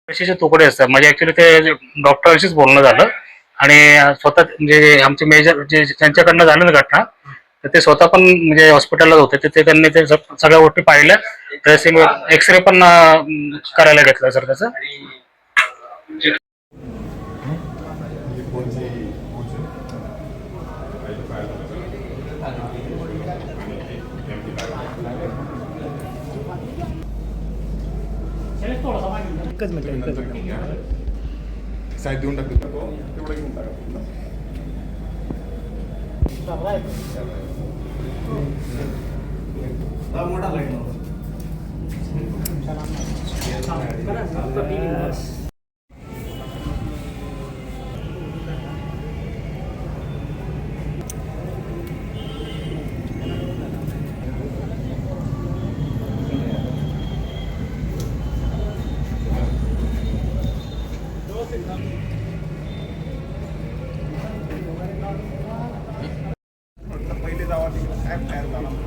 पैशाचे तुकडे असतात. म्हणजे ऍक्च्युली ते डॉक्टरांशीच बोलणं झालं आणि स्वतः म्हणजे आमचे मेजर जे त्यांच्याकडनं झालं ना घटना, तर ते स्वतः पण म्हणजे हॉस्पिटलला होते. तिथे त्यांनी ते सगळ्या गोष्टी पाहिल्या. ड्रेसिंग, एक्सरे पण करायला घेतला सर त्याचा. एकच मिनिट साहेब देऊन टाकतो तेवढं घेऊन टाका. पहिले जावा तिकडे काय तयार झाला.